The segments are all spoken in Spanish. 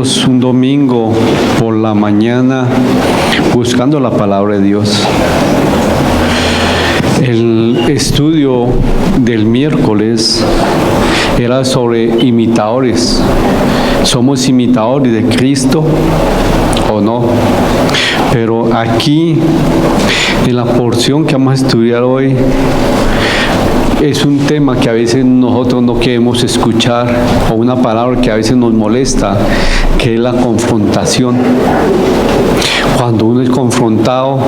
Estamos un domingo por la mañana buscando la palabra de Dios. El estudio del miércoles era sobre imitadores. ¿Somos imitadores de Cristo o no? Pero aquí, en la porción que vamos a estudiar hoy, es un tema que a veces nosotros no queremos escuchar, o una palabra que a veces nos molesta, que es la confrontación. Cuando uno es confrontado,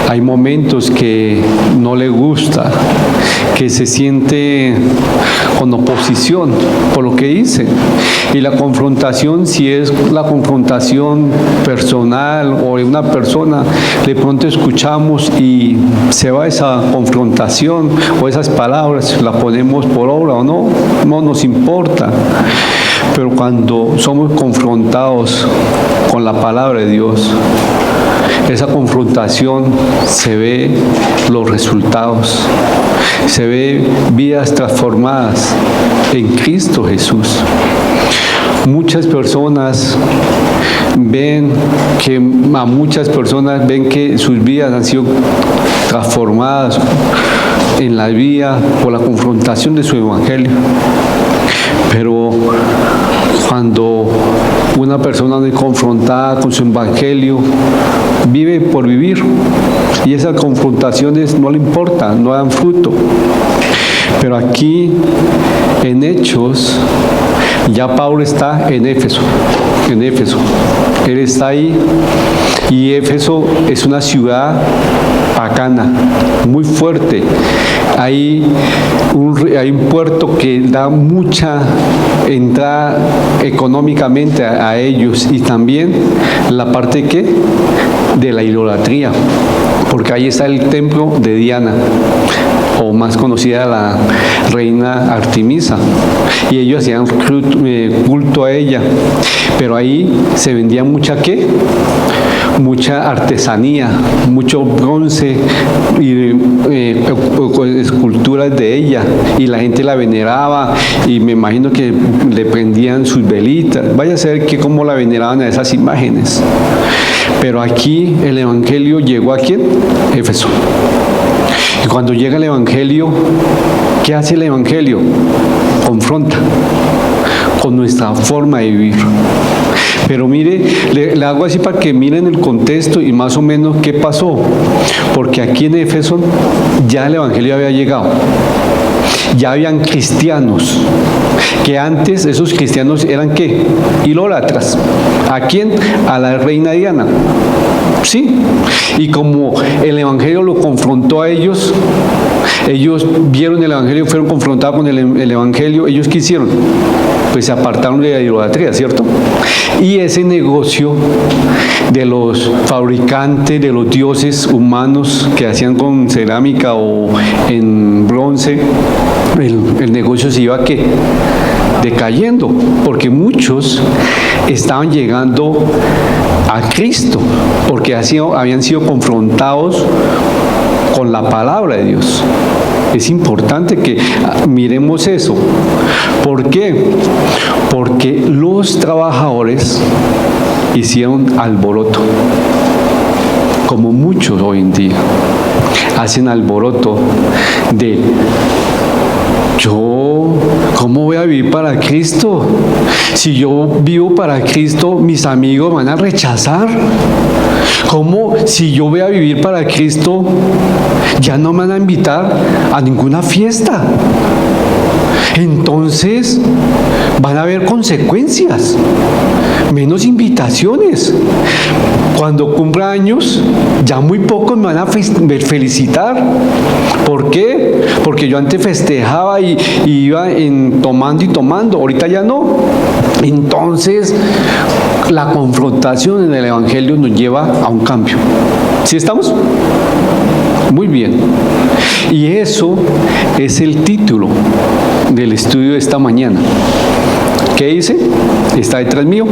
hay momentos que no le gusta, que se siente con oposición por lo que dice. Y la confrontación, si es la confrontación personal o de una persona, de pronto escuchamos y se va esa confrontación o esas palabras, la ponemos por obra o no, no nos importa. Pero cuando somos confrontados con la palabra de Dios, esa confrontación se ve los resultados, se ve vidas transformadas en Cristo Jesús. Muchas personas ven que sus vidas han sido transformadas en la vida por la confrontación de su evangelio. Pero cuando una persona es confrontada con su evangelio, vive por vivir, y esas confrontaciones no le importan, no dan fruto. Pero aquí en Hechos, ya Pablo está en Éfeso. Él está ahí, y Éfeso es una ciudad pagana, muy fuerte. Hay un puerto que da mucha entrada económicamente a ellos, y también la parte de la idolatría, porque ahí está el templo de Diana, o más conocida la reina Artemisa, y ellos hacían culto a ella. Pero ahí se vendía mucha artesanía, mucho bronce y esculturas de ella, y la gente la veneraba, y me imagino que le prendían sus velitas. Vaya a saber cómo la veneraban a esas imágenes. Pero aquí el evangelio llegó a ¿quién? Éfeso. Y cuando llega el evangelio, ¿qué hace el evangelio? Confronta con nuestra forma de vivir. Pero mire, le hago así para que miren el contexto y más o menos qué pasó. Porque aquí en Éfeso ya el evangelio había llegado. Ya habían cristianos, que antes esos cristianos eran ¿qué? Idólatras. ¿A quién? A la reina Diana. Sí, y como el evangelio lo confrontó a ellos vieron el evangelio, fueron confrontados con el evangelio. ¿Ellos qué hicieron? Pues se apartaron de la idolatría, ¿cierto? Y ese negocio de los fabricantes de los dioses humanos que hacían con cerámica o en bronce, el negocio se iba ¿qué? Decayendo, porque muchos estaban llegando a Cristo, porque habían sido confrontados con la palabra de Dios. Es importante que miremos eso. ¿Por qué? Porque los trabajadores hicieron alboroto, como muchos hoy en día hacen alboroto de: ¿cómo voy a vivir para Cristo? Si yo vivo para Cristo, mis amigos van a rechazar. ¿Cómo si yo voy a vivir para Cristo, ya no me van a invitar a ninguna fiesta? Entonces van a haber consecuencias, menos invitaciones. Cuando cumpla años, ya muy pocos me van a felicitar. ¿Por qué? Porque yo antes festejaba y iba tomando y tomando, ahorita ya no. Entonces, la confrontación en el evangelio nos lleva a un cambio. ¿Sí estamos? Muy bien. Y eso es el título del estudio de esta mañana. ¿Qué dice? Está detrás mío.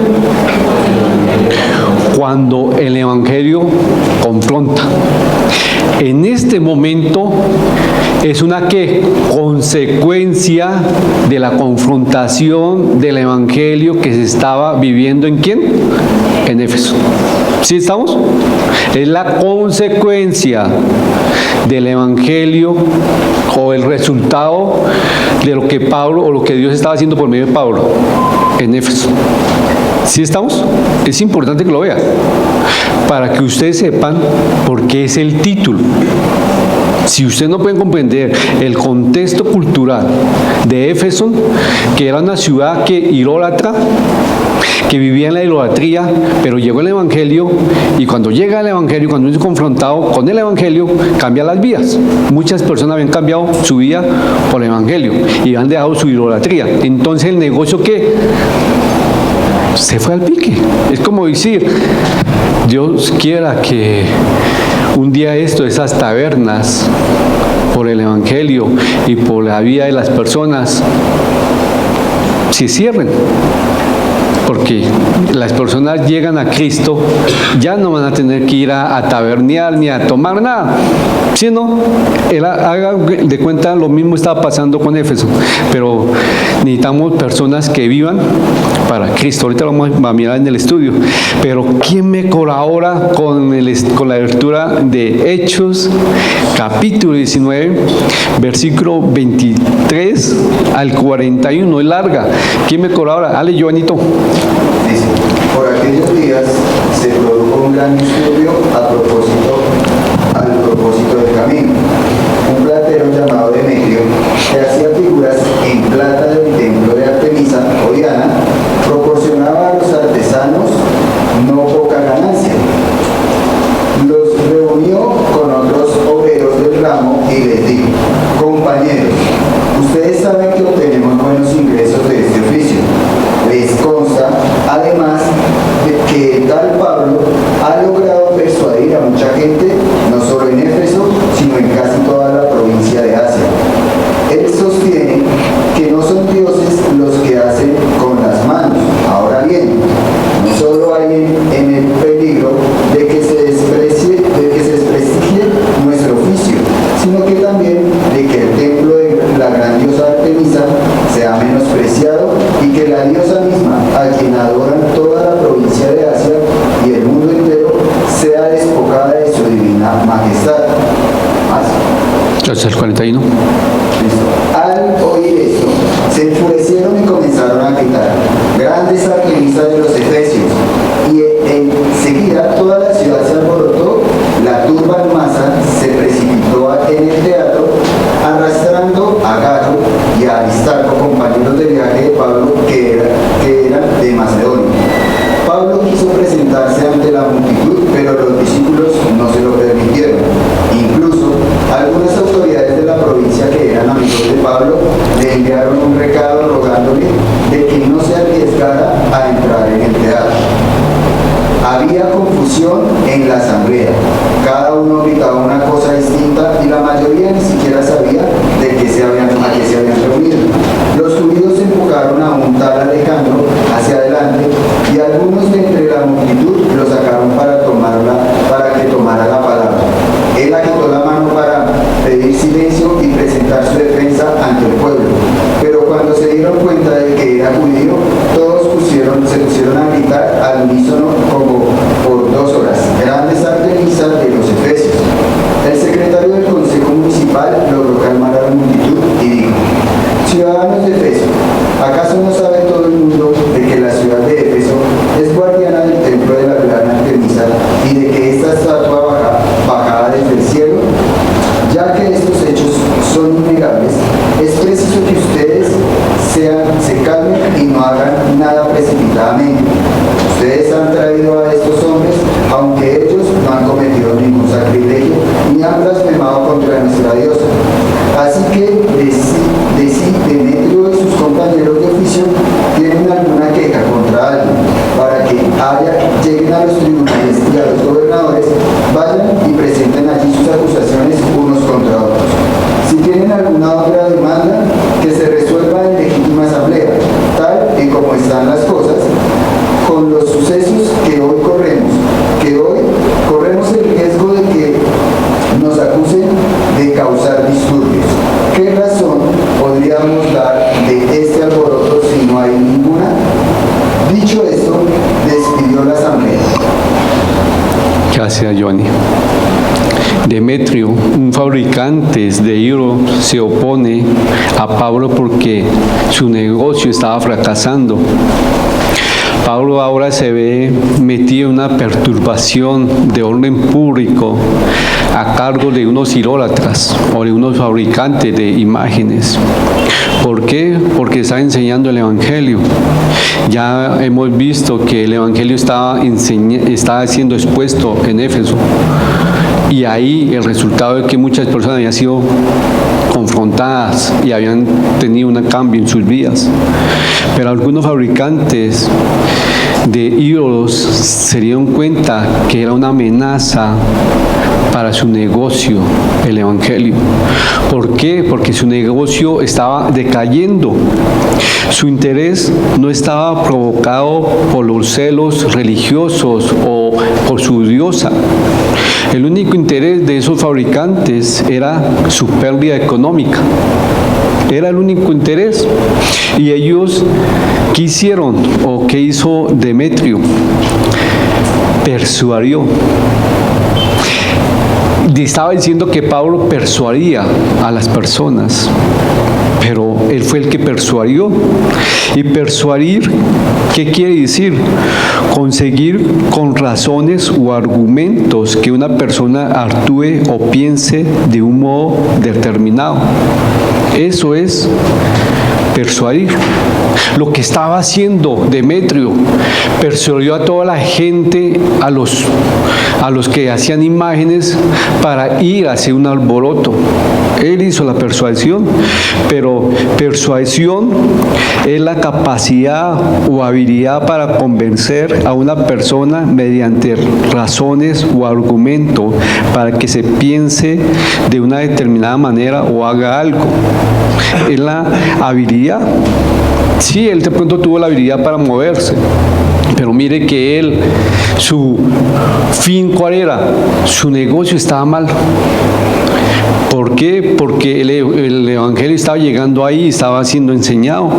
cuando el Evangelio confronta. En este momento es una ¿qué? Consecuencia de la confrontación del Evangelio que se estaba viviendo ¿en quién? En Éfeso. ¿Sí estamos? Es la consecuencia del Evangelio o el resultado de lo que Pablo o lo que Dios estaba haciendo por medio de Pablo en Éfeso. ¿Sí estamos? Es importante que lo vean para que ustedes sepan por qué es el título. Si ustedes no pueden comprender el contexto cultural de Éfeso, que era una ciudad que idólatra, que vivía en la idolatría, pero llegó el Evangelio, y cuando llega el Evangelio, cuando uno es confrontado con el Evangelio, cambia las vidas. Muchas personas habían cambiado su vida por el Evangelio y han dejado su idolatría. Entonces el negocio que se fue al pique. Es como decir, Dios quiera que un día esas tabernas, por el Evangelio y por la vida de las personas, se cierren. Porque las personas llegan a Cristo, ya no van a tener que ir a tabernear ni a tomar nada. Sino, haga de cuenta, lo mismo estaba pasando con Éfeso. Pero necesitamos personas que vivan para Cristo. Ahorita lo vamos a mirar en el estudio. Pero ¿quién me colabora con la lectura de Hechos, capítulo 19, versículo 23 al 41? Es larga. ¿Quién me colabora? Dale, Joanito. Dice, por aquellos días se produjo un gran disturbio al propósito del camino. Un platero llamado Demetrio, que hacía figuras en plata del templo de Artemisa o Diana, proporcionaba a los artesanos no poca ganancia. Los reunió con otros obreros del ramo y les dijo: compañeros, ustedes saben que obtenemos buenos ingresos de este oficio. Les consta, además, de que el tal Pablo ha logrado persuadir a mucha gente, no solo en Éfeso, sino en casi toda la provincia de Asia. Él sostiene que no son dioses los que hacen con las manos. Ahora bien, no solo hay en el peligro de que se desprecie nuestro oficio, sino que también de que el templo de la gran diosa Artemisa sea menospreciado y que la diosa misma, a quien adoran toda la provincia de Asia y el mundo entero, sea despojada de su divina majestad. Hasta el 41. Al oír esto, se enfurecieron y comenzaron a gritar: grandes Artemisa de los Efesios. Y enseguida toda la ciudad se alborotó, la turba en masa se precipitó en el teatro, arrastrando a Gayo y a Aristarco, compañeros de viaje de Pablo, que eran de Macedonia. Pablo quiso presentarse ante la multitud, pero los discípulos no se lo permitieron. Incluso algunas autoridades de la provincia que eran amigos de Pablo le enviaron un recado rogándole de que no se arriesgara a entrar en el teatro. Había confusión en la asamblea. Cada uno gritaba una cosa distinta y la mayoría ni siquiera sabía a qué se habían reunido. Los judíos empujaron a un tal Alejandro hacia adelante y algunos de entre la multitud lo sacaron para que tomara la palabra. Él agitó la mano para pedir silencio y presentar su defensa ante el pueblo. Pero cuando se dieron cuenta de que era judío, todos se pusieron a gritar al unísono como por 2 horas: grandes Artemisa de los Efesios. El secretario del Consejo Municipal logró calmar a la multitud y dijo: ciudadanos de Éfeso, ¿acaso no sabe todo el mundo de que la ciudad de Éfeso es guardiana del templo de la gran Artemisa y de que esta estatua bajada desde el cielo? Ya que estos hechos son innegables, es preciso que ustedes se calmen y no hagan nada precipitadamente. Ustedes han traído a estos hombres, aunque ellos no han cometido ningún sacrilegio ni han blasfemado contra nuestra diosa. Así que Demetrio y sus compañeros de oficio tienen alguna queja contra alguien, para que lleguen a los tribunales y a los gobernadores, vayan y presenten allí sus acusaciones unos contra otros. Si tienen alguna otra demanda, que se resuelva en legítima asamblea, tal y como están las cosas. Con los sucesos que hoy corremos, Gracias, Johnny. Demetrio, un fabricante de ídolos, se opone a Pablo porque su negocio estaba fracasando. Pablo ahora se ve metido en una perturbación de orden público a cargo de unos idólatras o de unos fabricantes de imágenes. ¿Por qué? Porque está enseñando el Evangelio. Ya hemos visto que el Evangelio estaba siendo expuesto en Éfeso. Y ahí el resultado es que muchas personas habían sido confrontadas y habían tenido un cambio en sus vidas. Pero algunos fabricantes de ídolos se dieron cuenta que era una amenaza para su negocio, el Evangelio. ¿Por qué? Porque su negocio estaba decayendo. Su interés no estaba provocado por los celos religiosos o por su diosa. El único interés de esos fabricantes era su pérdida económica. Era el único interés. Y ellos, ¿qué hicieron? ¿O qué hizo Demetrio? Persuadió. Estaba diciendo que Pablo persuadía a las personas, pero él fue el que persuadió. Y persuadir, ¿qué quiere decir? Conseguir con razones o argumentos que una persona actúe o piense de un modo determinado. Eso es persuadir. Lo que estaba haciendo Demetrio, persuadió a toda la gente, a los que hacían imágenes, para ir a hacer un alboroto. Él hizo la persuasión, pero persuasión es la capacidad o habilidad para convencer a una persona mediante razones o argumentos para que se piense de una determinada manera o haga algo. Es la habilidad. Sí, él de pronto tuvo la habilidad para moverse, pero mire que él, su fin, ¿cuál era? Su negocio estaba mal. ¿Por qué? Porque el Evangelio estaba llegando ahí, estaba siendo enseñado,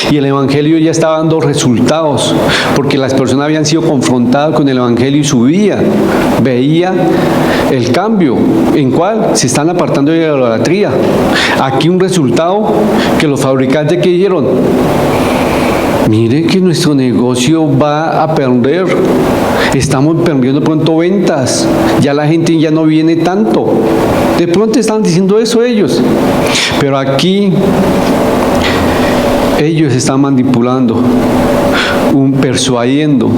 y el Evangelio ya estaba dando resultados, porque las personas habían sido confrontadas con el Evangelio y subían, veía el cambio. ¿En cuál? Se están apartando de la idolatría. Aquí un resultado que los fabricantes que dijeron: mire que nuestro negocio va a perder, estamos perdiendo pronto ventas, ya la gente ya no viene tanto. De pronto están diciendo eso ellos, pero aquí ellos están manipulando, persuadiendo.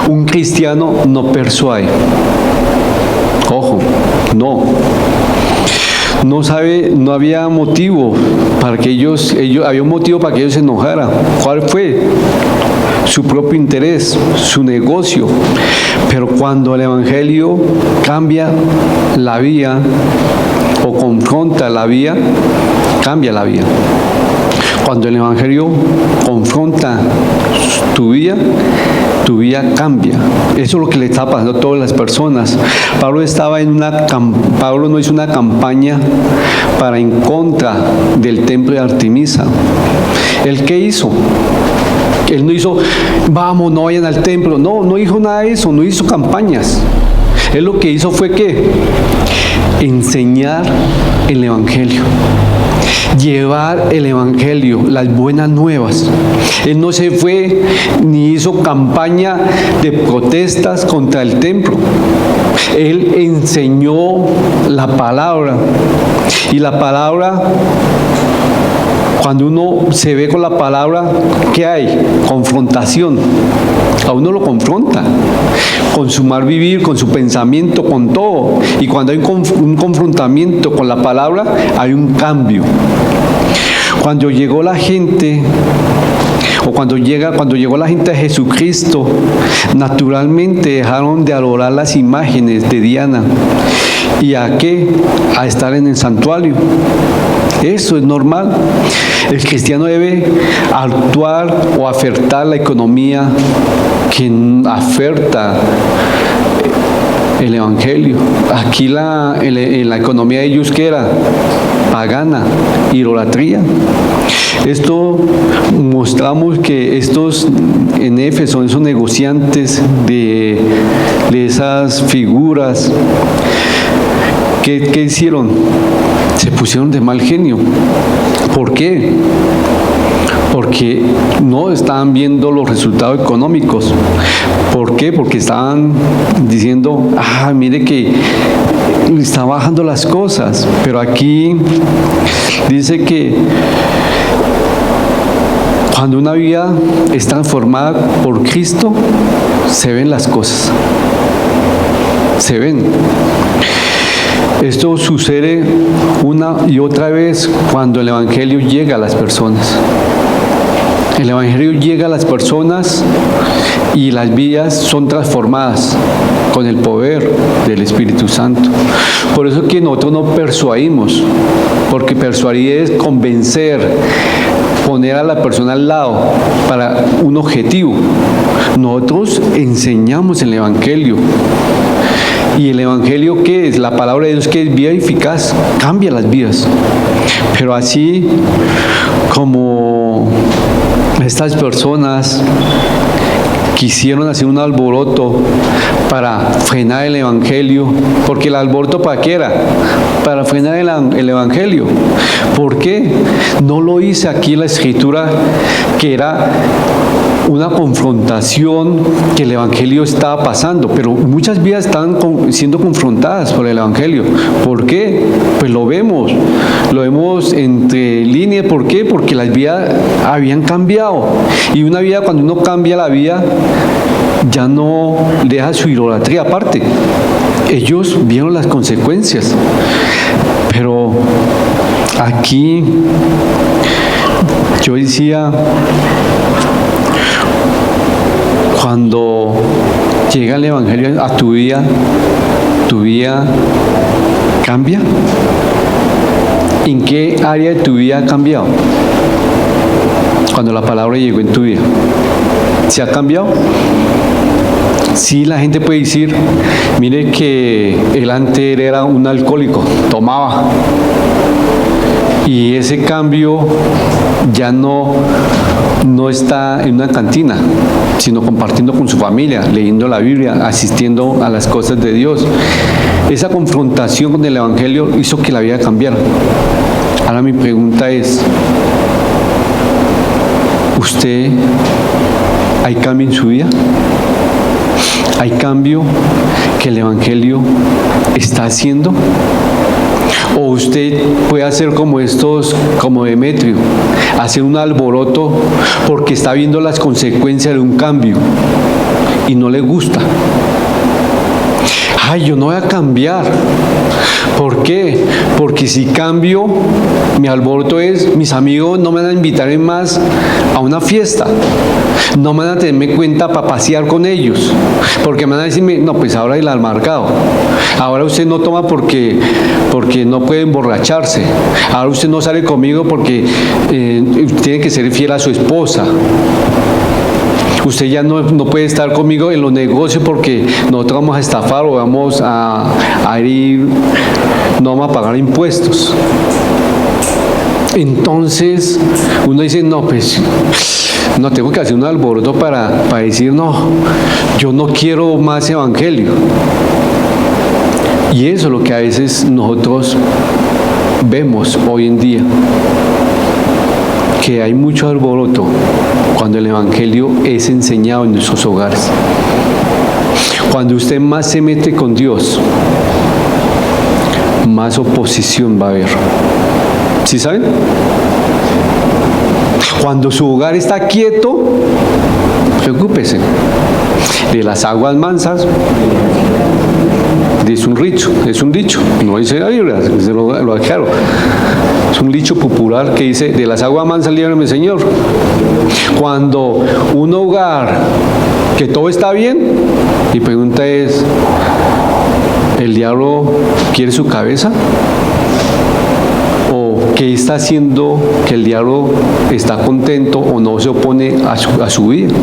Un cristiano no persuade. Ojo, no había motivo para que ellos había un motivo para que ellos se enojaran. ¿Cuál fue? Su propio interés, su negocio. Pero cuando el Evangelio cambia la vía o confronta la vía, cambia la vía. Cuando el Evangelio confronta tu vida cambia. Eso es lo que le está pasando a todas las personas. Pablo no hizo una campaña para en contra del templo de Artemisa. ¿El qué hizo? Él no hizo, vamos, no vayan al templo. No hizo nada de eso, no hizo campañas. Él lo que hizo fue ¿qué? Enseñar el Evangelio. Llevar el Evangelio, las buenas nuevas. Él no se fue ni hizo campaña de protestas contra el templo. Él enseñó la palabra. Y la palabra, cuando uno se ve con la palabra, ¿qué hay? Confrontación. A uno lo confronta con su mal vivir, con su pensamiento, con todo. Y cuando hay un confrontamiento con la palabra, hay un cambio. Cuando llegó la gente, o cuando llegó la gente a Jesucristo, naturalmente dejaron de adorar las imágenes de Diana. ¿Y a qué? A estar en el santuario. Eso es normal. El cristiano debe actuar o ofertar la economía que oferta el evangelio. Aquí en la economía de ellos, ¿qué era? Pagana, idolatría. Esto mostramos que estos en Éfeso, esos negociantes de esas figuras, ¿qué hicieron? Se pusieron de mal genio. ¿Por qué? Porque no estaban viendo los resultados económicos. ¿Por qué? Porque estaban diciendo, mire que está bajando las cosas. Pero aquí dice que cuando una vida es transformada por Cristo, se ven las cosas. Se ven. Esto sucede una y otra vez cuando el evangelio llega a las personas. El evangelio llega a las personas y las vidas son transformadas con el poder del Espíritu Santo. Por eso que nosotros no persuadimos, porque persuadir es convencer, poner a la persona al lado para un objetivo. Nosotros enseñamos el evangelio. ¿Y el evangelio qué es? La palabra de Dios, que es vida eficaz, cambia las vidas. Pero así como estas personas quisieron hacer un alboroto para frenar el evangelio, porque el alboroto ¿para qué era? Para frenar el evangelio. ¿Por qué? No lo hice aquí en la escritura, que era una confrontación que el evangelio estaba pasando, pero muchas vidas están siendo confrontadas por el evangelio. ¿Por qué? Pues lo vemos entre líneas. ¿Por qué? Porque las vidas habían cambiado, y una vida, cuando uno cambia la vida, ya no deja su idolatría aparte. Ellos vieron las consecuencias, pero aquí yo decía, cuando llega el evangelio a tu vida cambia. ¿En qué área de tu vida ha cambiado? Cuando la palabra llegó en tu vida, ¿se ha cambiado? Sí, la gente puede decir, mire que él antes era un alcohólico, tomaba, y ese cambio ya no está en una cantina, sino compartiendo con su familia, leyendo la Biblia, asistiendo a las cosas de Dios. Esa confrontación con el evangelio hizo que la vida cambiara. Ahora mi pregunta es, ¿usted hay cambio en su vida? ¿Hay cambio que el evangelio está haciendo? ¿O usted puede hacer como Demetrio, hacer un alboroto porque está viendo las consecuencias de un cambio y no le gusta? Yo no voy a cambiar. ¿Por qué? Porque si cambio, mi alboroto es, mis amigos no me van a invitar más a una fiesta, no me van a tenerme en cuenta para pasear con ellos, porque me van a decirme, no, pues ahora el amargado, ahora usted no toma porque no puede emborracharse, ahora usted no sale conmigo porque tiene que ser fiel a su esposa. Usted ya no puede estar conmigo en los negocios porque nosotros vamos a estafar o vamos a ir, no vamos a pagar impuestos. Entonces uno dice, no, pues no, tengo que hacer un alboroto para decir, no, yo no quiero más evangelio. Y eso es lo que a veces nosotros vemos hoy en día, que hay mucho alboroto cuando el evangelio es enseñado en nuestros hogares. Cuando usted más se mete con Dios, más oposición va a haber. ¿Sí saben? Cuando su hogar está quieto, preocúpese. De las aguas mansas, es un dicho, no dice la Biblia, lo aclaro. Es un dicho popular que dice, de las aguas mansas líbrame, Señor. Cuando un hogar que todo está bien, mi pregunta es, ¿el diablo quiere su cabeza? ¿O qué está haciendo que el diablo está contento o no se opone a su vida?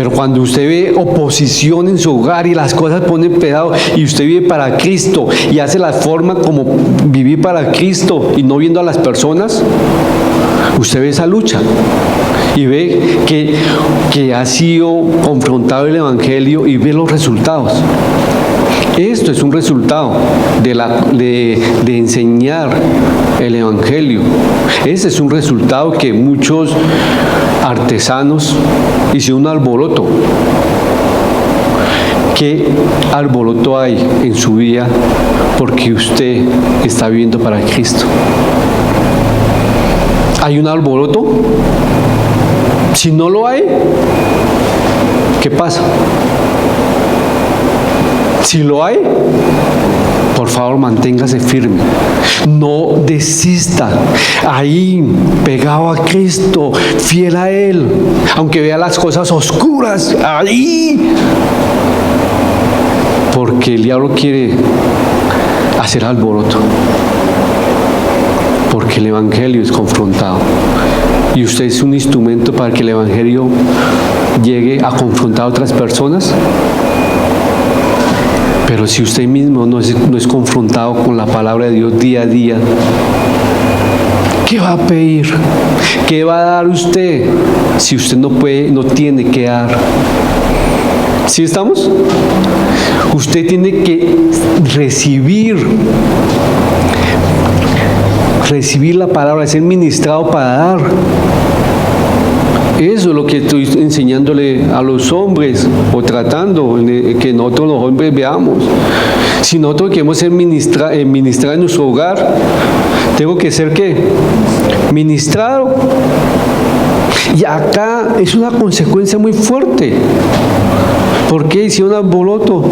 Pero cuando usted ve oposición en su hogar y las cosas ponen pedado y usted vive para Cristo y hace la forma como vivir para Cristo y no viendo a las personas, usted ve esa lucha y ve que ha sido confrontado el Evangelio y ve los resultados. Esto es un resultado de enseñar el Evangelio. Ese es un resultado que muchos artesanos hicieron un alboroto. ¿Qué alboroto hay en su vida porque usted está viviendo para Cristo? ¿Hay un alboroto? Si no lo hay, ¿qué pasa? Si lo hay, por favor manténgase firme, no desista, ahí pegado a Cristo, fiel a Él, aunque vea las cosas oscuras, ahí, porque el diablo quiere hacer alboroto, porque el Evangelio es confrontado y usted es un instrumento para que el Evangelio llegue a confrontar a otras personas. Pero si usted mismo no es confrontado con la palabra de Dios día a día, ¿qué va a pedir? ¿Qué va a dar usted si usted no tiene que dar? ¿Sí estamos? Usted tiene que recibir la palabra, ser ministrado para dar. Eso es lo que estoy enseñándole a los hombres, o tratando que nosotros los hombres veamos. Si nosotros queremos ser ministrar en nuestro hogar, tengo que ser ¿qué? Ministrado. Y acá es una consecuencia muy fuerte. ¿Por qué hicieron alboroto?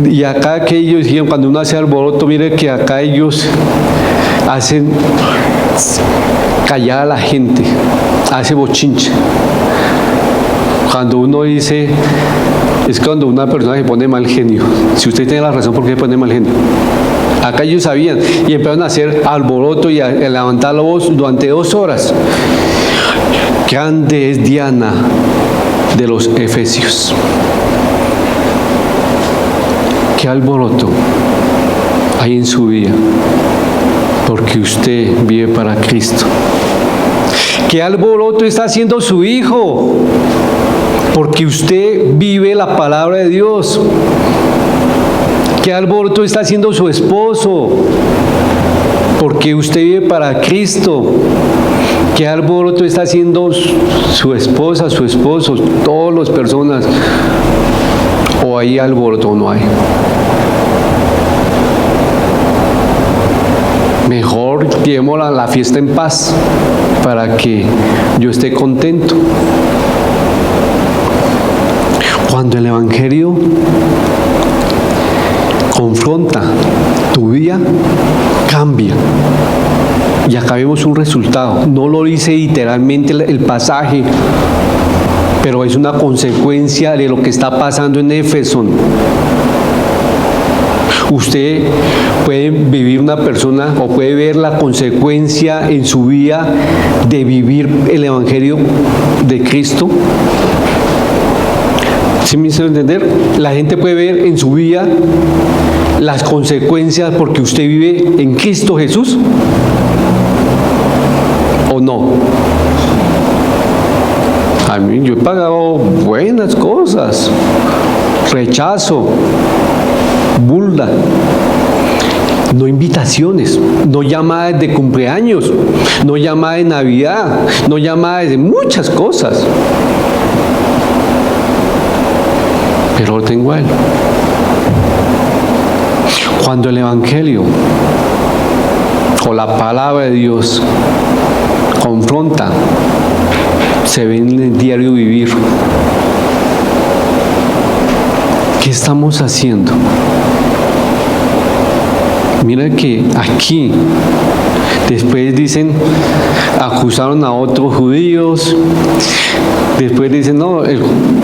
Y acá que ellos dijeron, cuando uno hace alboroto, mire que acá ellos hacen callar a la gente, hace bochinche. Cuando uno dice, es cuando una persona se pone mal genio. Si usted tiene la razón, ¿por qué se pone mal genio? Acá ellos sabían y empezaron a hacer alboroto y a levantar la voz durante 2 horas. Grande es Diana de los Efesios. ¿Qué alboroto hay en su vida? Porque usted vive para Cristo. ¿Qué alboroto está haciendo su hijo? Porque usted vive la palabra de Dios. ¿Qué alboroto está haciendo su esposo? Porque usted vive para Cristo. ¿Qué alboroto está haciendo su esposa, su esposo, todas las personas? ¿O hay alboroto o no hay? Mejor llevemos la fiesta en paz para que yo esté contento. Cuando el Evangelio confronta tu vida, cambia. Y acá vemos un resultado. No lo dice literalmente el pasaje, pero es una consecuencia de lo que está pasando en Éfeso. Usted puede vivir una persona o puede ver la consecuencia en su vida de vivir el Evangelio de Cristo. ¿Sí me hizo entender? La gente puede ver en su vida las consecuencias porque usted vive en Cristo Jesús, ¿o no? A mí yo he pagado buenas cosas, rechazo, burla, no invitaciones, no llamadas de cumpleaños, no llamadas de Navidad, no llamadas de muchas cosas. Pero lo tengo a Él. Cuando el Evangelio o la palabra de Dios confronta, se ve en el diario vivir. ¿Qué estamos haciendo? Mira que aquí Después dicen, acusaron a otros judíos. Después dicen, no,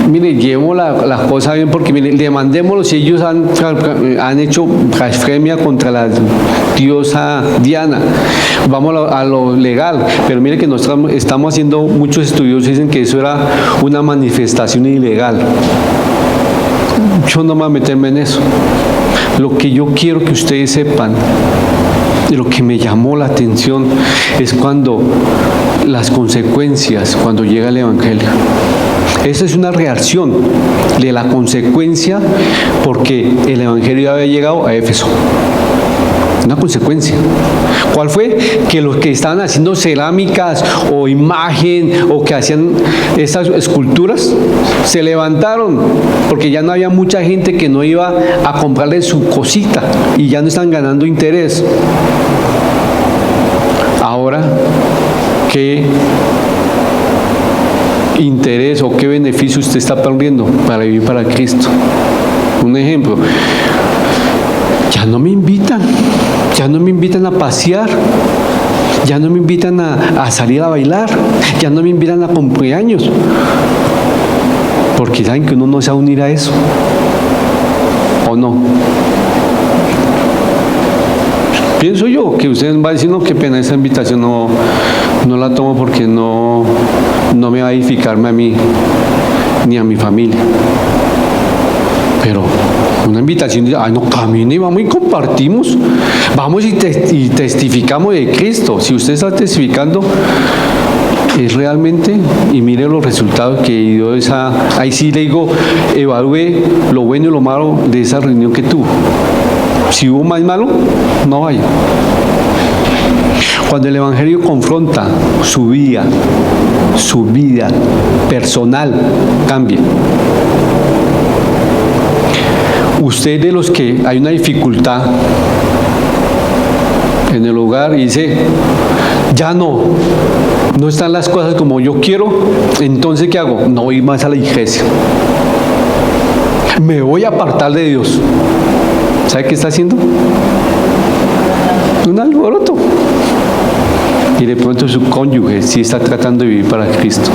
mire, llevemos la cosa bien porque, mire, demandémoslo si ellos han hecho blasfemia contra la diosa Diana. Vamos a lo legal. Pero mire que nosotros estamos haciendo, muchos estudiosos dicen que eso era una manifestación ilegal. Yo no me voy a meterme en eso. Lo que yo quiero que ustedes sepan, y lo que me llamó la atención, es cuando las consecuencias, cuando llega el Evangelio. Esa es una reacción de la consecuencia porque el Evangelio había llegado a Éfeso. Una consecuencia. ¿Cuál fue? Que los que estaban haciendo cerámicas o imagen o que hacían esas esculturas se levantaron porque ya no había mucha gente que no iba a comprarle su cosita y ya no están ganando interés. Ahora, ¿qué interés o qué beneficio usted está perdiendo para vivir para Cristo? Un ejemplo. Ya no me invitan a pasear, ya no me invitan a salir a bailar, ya no me invitan a cumpleaños, porque saben que uno no se va a unir a eso, ¿o no? Pienso yo que ustedes van a decir, no, qué pena, esa invitación no la tomo porque no me va a edificarme a mí ni a mi familia. Pero una invitación de, no, camine y vamos y compartimos, vamos y testificamos de Cristo. Si usted está testificando, es realmente, y mire los resultados que dio ahí sí le digo, evalúe lo bueno y lo malo de esa reunión que tuvo. Si hubo más malo, no vaya. Cuando el Evangelio confronta su vida personal, cambia. Usted de los que hay una dificultad en el hogar y dice, ya no están las cosas como yo quiero, entonces ¿qué hago? No voy más a la iglesia. Me voy a apartar de Dios. ¿Sabe qué está haciendo? Un alboroto. Y de pronto su cónyuge sí está tratando de vivir para Cristo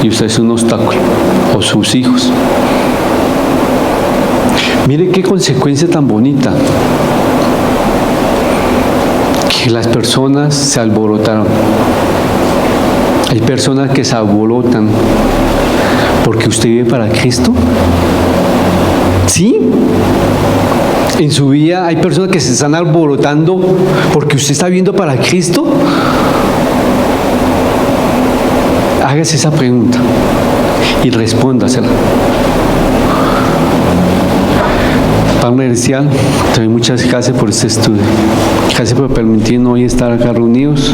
y usted es un obstáculo, o sus hijos. Mire qué consecuencia tan bonita, que las personas se alborotaron. Hay personas que se alborotan porque usted vive para Cristo. ¿Sí? En su vida hay personas que se están alborotando porque usted está viviendo para Cristo. Hágase esa pregunta y respóndasela. Padre Celestial, te doy muchas gracias por este estudio. Gracias por permitirnos hoy estar acá reunidos.